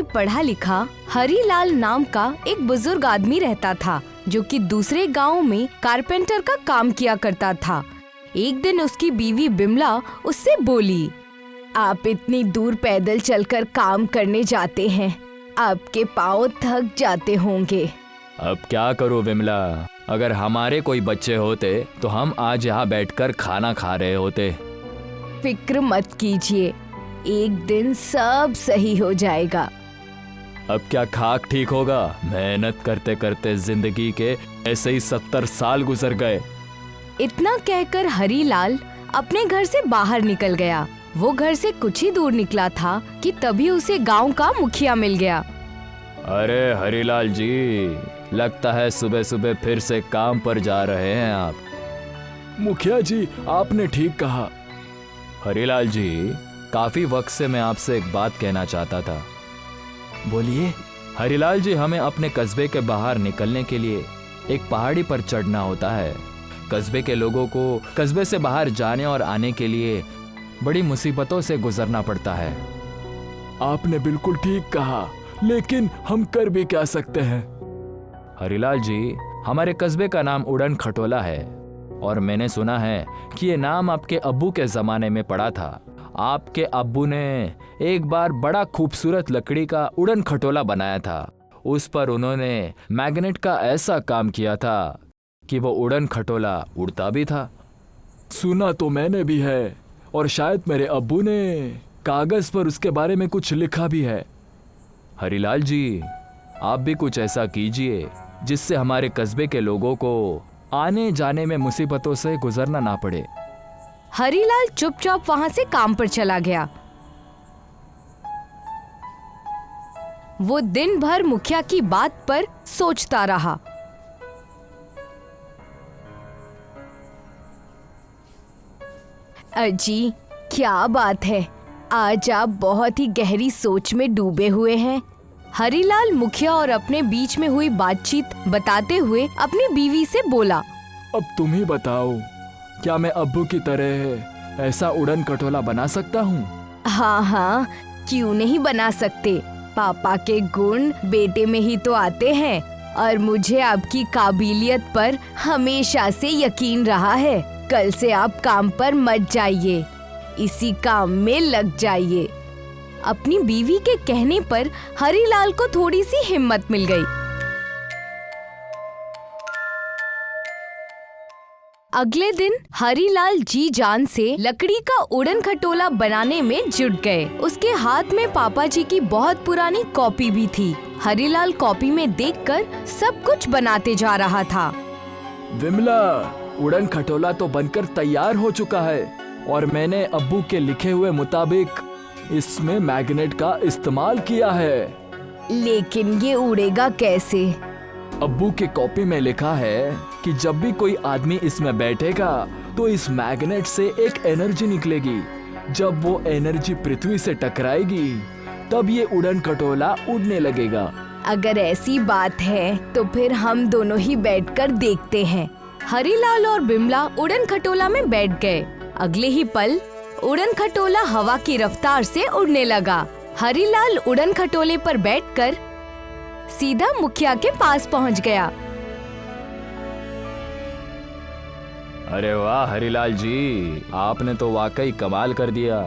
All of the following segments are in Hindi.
में पढ़ा लिखा हरीलाल नाम का एक बुजुर्ग आदमी रहता था, जो कि दूसरे गांव में कारपेंटर का काम किया करता था। एक दिन उसकी बीवी बिमला उससे बोली, आप इतनी दूर पैदल चलकर काम करने जाते हैं, आपके पाँव थक जाते होंगे। अब क्या करूं विमला, अगर हमारे कोई बच्चे होते तो हम आज यहाँ बैठकर खाना खा रहे होते। फिक्र मत कीजिए, एक दिन सब सही हो जाएगा। अब क्या खाक ठीक होगा, मेहनत करते करते जिंदगी के ऐसे ही 70 साल गुजर गए। इतना कहकर हरीलाल अपने घर से बाहर निकल गया। वो घर से कुछ ही दूर निकला था कि तभी उसे गांव का मुखिया मिल गया। अरे हरीलाल जी, लगता है सुबह सुबह फिर से काम पर जा रहे हैं आप। मुखिया जी, आपने ठीक कहा। हरीलाल जी, काफी वक्त से मैं आपसे एक बात कहना चाहता था। बोलिए। हरीलाल जी, हमें अपने कस्बे के बाहर निकलने के लिए एक पहाड़ी पर चढ़ना होता है। कस्बे के लोगों को कस्बे से बाहर जाने और आने के लिए बड़ी मुसीबतों से गुजरना पड़ता है। आपने बिल्कुल ठीक कहा, लेकिन हम कर भी क्या सकते हैं? हरीलाल जी, हमारे कस्बे का नाम उड़न खटोला है और मैंने सुना है कि ये नाम आपके अब्बू के जमाने में पड़ा था। आपके अब्बू ने एक बार बड़ा खूबसूरत लकड़ी का उड़न खटोला बनाया था। उस पर उन्होंने मैग्नेट का ऐसा काम किया था कि वो उड़न खटोला उड़ता भी था। सुना तो मैंने भी है, और शायद मेरे अब्बू ने कागज पर उसके बारे में कुछ लिखा भी है। हरीलाल जी, आप भी कुछ ऐसा कीजिए जिससे हमारे कस्बे के लोगों को आने जाने में मुसीबतों से गुजरना ना पड़े। हरीलाल चुपचाप वहां से काम पर चला गया। वो दिन भर मुखिया की बात पर सोचता रहा। अजी, क्या बात है, आज आप बहुत ही गहरी सोच में डूबे हुए हैं। हरीलाल मुखिया और अपने बीच में हुई बातचीत बताते हुए अपनी बीवी से बोला, अब तुम ही बताओ, क्या मैं अब्बू की तरह ऐसा उड़न खटोला बना सकता हूँ? हाँ हाँ, क्यों नहीं बना सकते। पापा के गुण बेटे में ही तो आते हैं और मुझे आपकी काबिलियत पर हमेशा से यकीन रहा है। कल से आप काम पर मत जाइए, इसी काम में लग जाइए। अपनी बीवी के कहने पर हरीलाल को थोड़ी सी हिम्मत मिल गई। अगले दिन हरीलाल जी जान से लकड़ी का उड़न खटोला बनाने में जुट गए। उसके हाथ में पापा जी की बहुत पुरानी कॉपी भी थी। हरीलाल कॉपी में देखकर सब कुछ बनाते जा रहा था। विमला, उड़न खटोला तो बनकर तैयार हो चुका है और मैंने अब्बू के लिखे हुए मुताबिक इसमें मैग्नेट का इस्तेमाल किया है। लेकिन ये उड़ेगा कैसे? अब्बू की कॉपी में लिखा है कि जब भी कोई आदमी इसमें बैठेगा तो इस मैग्नेट से एक एनर्जी निकलेगी। जब वो एनर्जी पृथ्वी से टकराएगी तब ये उड़न खटोला उड़ने लगेगा। अगर ऐसी बात है तो फिर हम दोनों ही बैठकर देखते हैं। हरीलाल और बिमला उड़न खटोला में बैठ गए। अगले ही पल उड़न खटोला हवा की रफ्तार से उड़ने लगा। हरीलाल उड़न खटोले पर बैठकर सीधा मुखिया के पास पहुंच गया। अरे वाह हरीलाल जी, आपने तो वाकई कमाल कर दिया।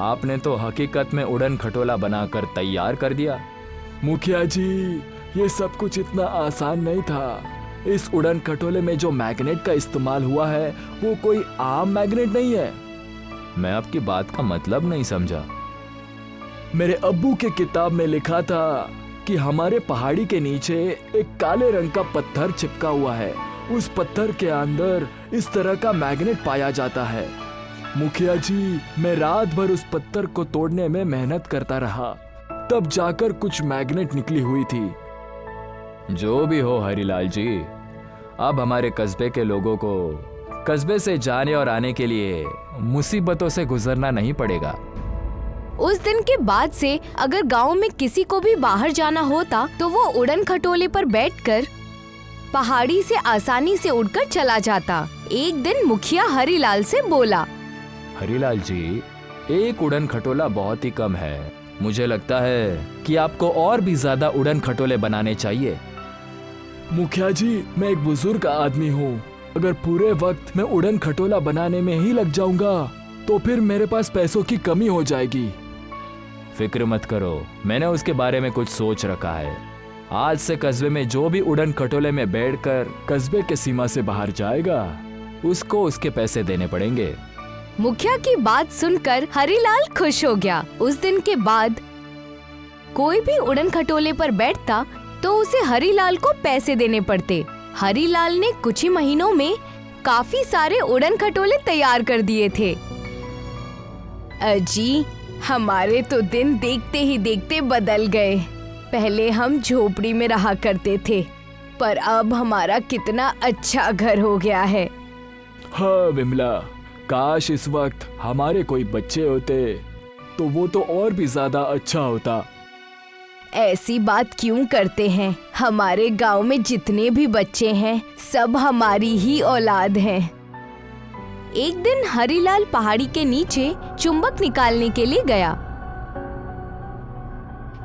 आपने तो हकीकत में उड़न खटोला बनाकर तैयार कर दिया। मुखिया जी, ये सब कुछ इतना आसान नहीं था। इस उड़न खटोले में जो मैग्नेट का इस्तेमाल हुआ है वो कोई आम मैग्नेट नहीं है। मैं आपकी बात का मतलब नहीं समझा। मेरे अब्बू के किताब में लिखा था कि हमारे पहाड़ी के नीचे एक काले रंग का पत्थर चिपका हुआ है। उस पत्थर के अंदर इस तरह का मैग्नेट पाया जाता है। मुखिया जी, मैं रात भर उस पत्थर को तोड़ने में मेहनत करता रहा, तब जाकर कुछ मैग्नेट निकली हुई थी। जो भी हो हरीलाल जी, अब हमारे कस्बे के लोगों को कस्बे से जाने और आने के लिए मुसीबतों से गुजरना नहीं पड़ेगा। उस दिन के बाद से अगर गांव में किसी को भी बाहर जाना होता तो वो उड़न खटोले पर बैठकर पहाड़ी से आसानी से उड़कर चला जाता। एक दिन मुखिया हरीलाल से बोला, हरीलाल जी, एक उड़न खटोला बहुत ही कम है। मुझे लगता है कि आपको और भी ज्यादा उड़न खटोले बनाने चाहिए। मुखिया जी, मैं एक बुजुर्ग आदमी हूँ। अगर पूरे वक्त मैं उड़न खटोला बनाने में ही लग जाऊंगा तो फिर मेरे पास पैसों की कमी हो जाएगी। फिक्र मत करो, मैंने उसके बारे में कुछ सोच रखा है। आज से कस्बे में जो भी उड़न खटोले में बैठकर कस्बे के सीमा से बाहर जाएगा, उसको उसके पैसे देने पड़ेंगे। मुखिया की बात सुनकर हरीलाल खुश हो गया। उस दिन के बाद कोई भी उड़न खटोले पर बैठता तो उसे हरीलाल को पैसे देने पड़ते। हरीलाल ने कुछ ही महीनों में काफी सारे उड़न खटोले तैयार कर दिए थे। अजी, हमारे तो दिन देखते ही देखते बदल गए। पहले हम झोपड़ी में रहा करते थे, पर अब हमारा कितना अच्छा घर हो गया है। हाँ विमला, काश इस वक्त हमारे कोई बच्चे होते तो वो तो और भी ज्यादा अच्छा होता। ऐसी बात क्यों करते हैं? हमारे गांव में जितने भी बच्चे हैं सब हमारी ही औलाद हैं। एक दिन हरीलाल पहाड़ी के नीचे चुंबक निकालने के लिए गया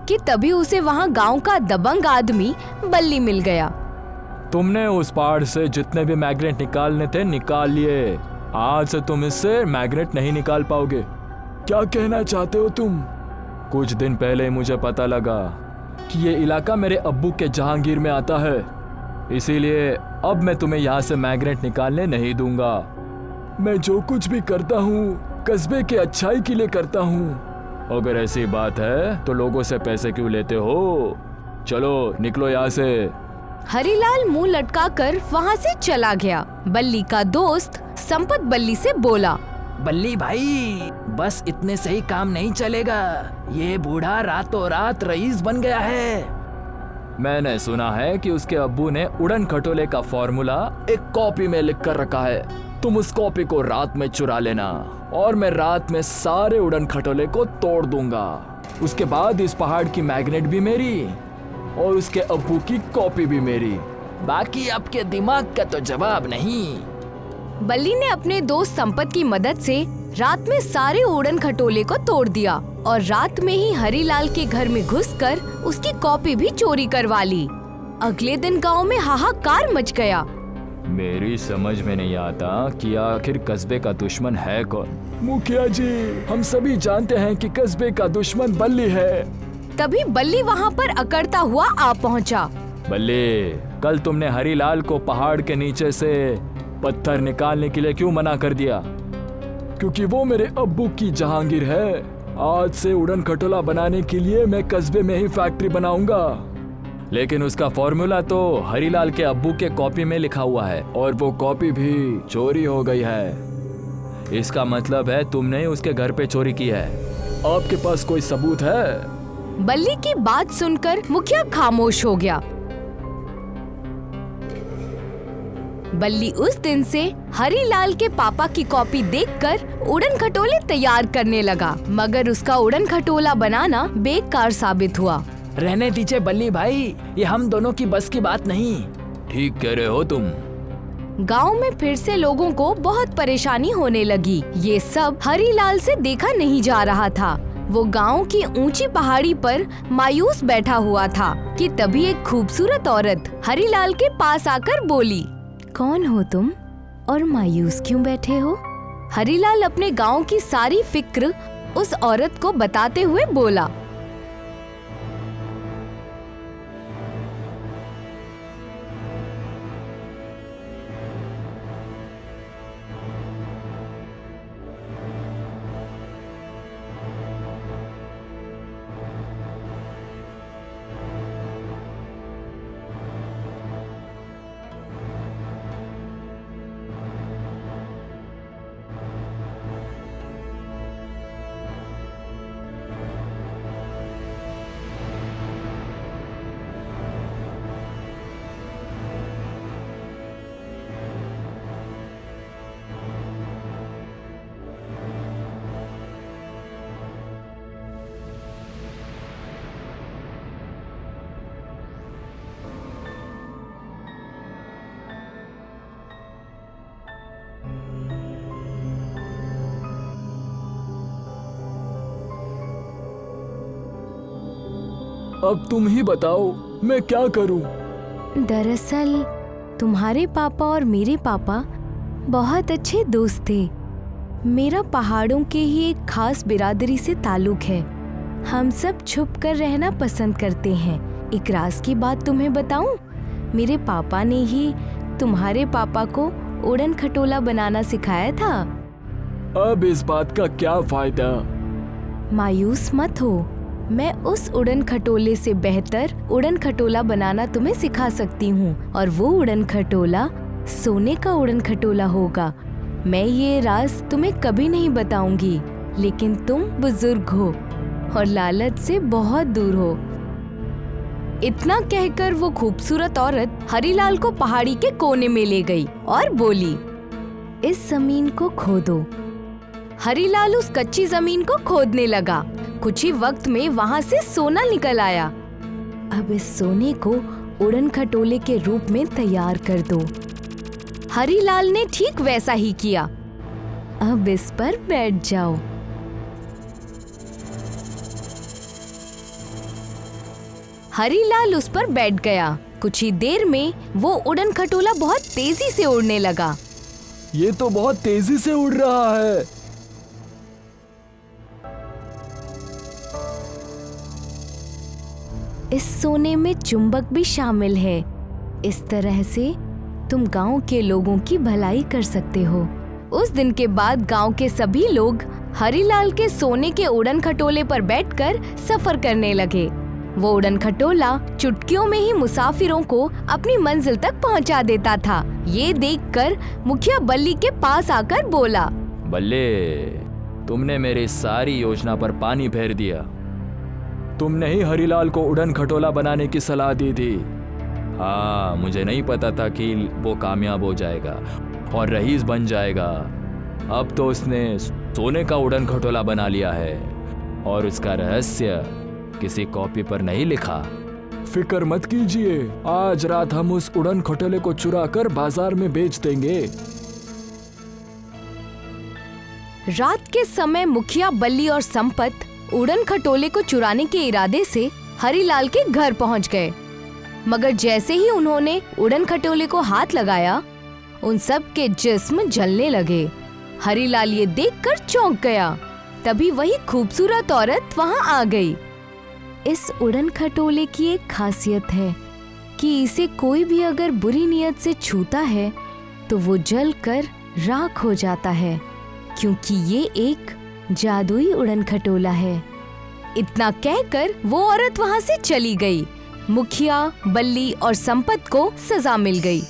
कि तभी उसे वहां गांव का दबंग आदमी बल्ली मिल गया। तुमने उस पहाड़ से जितने भी मैग्नेट निकालने थे निकाल लिए। आज से तुम इससे मैग्नेट नहीं निकाल पाओगे। क्या कहना चाहते हो तुम? कुछ दिन पहले मुझे पता लगा कि ये इलाका मेरे अब्बू के जहांगीर में आता है, इसीलिए अब मैं तुम्हें यहाँ से मैग्नेट निकालने नहीं दूंगा। मैं जो कुछ भी करता हूँ कस्बे के अच्छाई के लिए करता हूँ। अगर ऐसी बात है तो लोगों से पैसे क्यों लेते हो? चलो निकलो यहाँ से। हरीलाल मुंह लटकाकर वहाँ से चला गया। बल्ली का दोस्त संपत बल्ली से बोला, बल्ली भाई, बस इतने से ही काम नहीं चलेगा। ये बूढ़ा रातों रात रईस बन गया है। मैंने सुना है कि उसके अब्बू ने उड़न खटोले का फॉर्मूला एक कॉपी में लिख कर रखा है। तुम उस कॉपी को रात में चुरा लेना और मैं रात में सारे उड़न खटोले को तोड़ दूंगा। उसके बाद इस पहाड़ की मैग्नेट भी मेरी और उसके अब्बू की कॉपी भी मेरी। बाकी आपके दिमाग का तो जवाब नहीं। बल्ली ने अपने दोस्त संपत की मदद से रात में सारे उड़न खटोले को तोड़ दिया और रात में ही हरीलाल के घर में घुसकर उसकी कॉपी भी चोरी करवा ली। अगले दिन गांव में हाहाकार मच गया। मेरी समझ में नहीं आता कि आखिर कस्बे का दुश्मन है कौन। मुखिया जी, हम सभी जानते हैं कि कस्बे का दुश्मन बल्ली है। तभी बल्ली वहाँ पर अकड़ता हुआ आ पहुँचा। बल्ली, कल तुमने हरीलाल को पहाड़ के नीचे से पत्थर निकालने के लिए क्यों मना कर दिया? क्योंकि वो मेरे अब्बू की जहांगीर है। आज से उड़न खटोला बनाने के लिए मैं कस्बे में ही फैक्ट्री बनाऊंगा। लेकिन उसका फॉर्मूला तो हरीलाल के अब्बू के कॉपी में लिखा हुआ है और वो कॉपी भी चोरी हो गई है। इसका मतलब है तुमने उसके घर पे चोरी की है। आपके पास कोई सबूत है? बल्ली की बात सुनकर मुखिया खामोश हो गया। बल्ली उस दिन से हरीलाल के पापा की कॉपी देखकर उड़न खटोले तैयार करने लगा, मगर उसका उड़न खटोला बनाना बेकार साबित हुआ। रहने दीजिए बल्ली भाई, ये हम दोनों की बस की बात नहीं। ठीक कह रहे हो तुम। गांव में फिर से लोगों को बहुत परेशानी होने लगी। ये सब हरीलाल से देखा नहीं जा रहा था। वो गांव की ऊंची पहाड़ी पर मायूस बैठा हुआ था कि तभी एक खूबसूरत औरत हरीलाल के पास आकर बोली, कौन हो तुम और मायूस क्यों बैठे हो? हरीलाल अपने गांव की सारी फिक्र उस औरत को बताते हुए बोला, अब तुम ही बताओ मैं क्या करूं? दरअसल तुम्हारे पापा और मेरे पापा बहुत अच्छे दोस्त थे। मेरा पहाड़ों के ही एक खास बिरादरी से ताल्लुक है। हम सब छुप कर रहना पसंद करते हैं। एक राज की बात तुम्हें बताऊं? मेरे पापा ने ही तुम्हारे पापा को उड़न खटोला बनाना सिखाया था। अब इस बात का क्या फायदा? मायूस मत हो, मैं उस उड़न खटोले से बेहतर उड़न खटोला बनाना तुम्हें सिखा सकती हूँ, और वो उड़न खटोला सोने का उड़न खटोला होगा। मैं ये राज तुम्हें कभी नहीं बताऊंगी, लेकिन तुम बुजुर्ग हो और लालच से बहुत दूर हो। इतना कहकर वो खूबसूरत औरत हरीलाल को पहाड़ी के कोने में ले गई और बोली, इस जमीन को खोदो। हरीलाल उस कच्ची जमीन को खोदने लगा। कुछ ही वक्त में वहां से सोना निकल आया। अब इस सोने को उड़न खटोले के रूप में तैयार कर दो। हरीलाल ने ठीक वैसा ही किया। अब इस पर बैठ जाओ। हरीलाल उस पर बैठ गया। कुछ ही देर में वो उड़न खटोला बहुत तेजी से उड़ने लगा। ये तो बहुत तेजी से उड़ रहा है। इस सोने में चुंबक भी शामिल है। इस तरह से तुम गांव के लोगों की भलाई कर सकते हो। उस दिन के बाद गांव के सभी लोग हरीलाल के सोने के उड़न खटोले पर बैठकर सफर करने लगे। वो उड़न खटोला चुटकियों में ही मुसाफिरों को अपनी मंजिल तक पहुंचा देता था। ये देखकर मुखिया बल्ली के पास आकर बोला, बल्ले, तुमने मेरी सारी योजना पर पानी फेर दिया। तुमने ही हरीलाल को उड़न खटोला बनाने की सलाह दी थी। हाँ, मुझे नहीं पता था कि वो कामयाब हो जाएगा और रईस बन जाएगा। अब तो उसने सोने का उड़न खटोला बना लिया है और उसका रहस्य किसी कॉपी पर नहीं लिखा। फिक्र मत कीजिए, आज रात हम उस उड़न खटोले को चुरा कर बाजार में बेच देंगे। रात के समय मुखिया बल्ली और संपत उड़न खटोले को चुराने के इरादे से हरीलाल के घर पहुंच गए। मगर जैसे ही उन्होंने उड़न खटोले को हाथ लगाया, उन सब के जिस्म जलने लगे। हरीलाल ये देखकर चौंक गया। तभी वही खूबसूरत औरत वहां आ गई। इस उड़न खटोले की एक खासियत है कि इसे कोई भी अगर बुरी नियत से छूता है तो वो जलकर राख हो जाता है, क्योंकि ये एक जादुई उड़न खटोला है। इतना कहकर वो औरत वहां से चली गई। मुखिया, बल्ली और संपत को सजा मिल गई।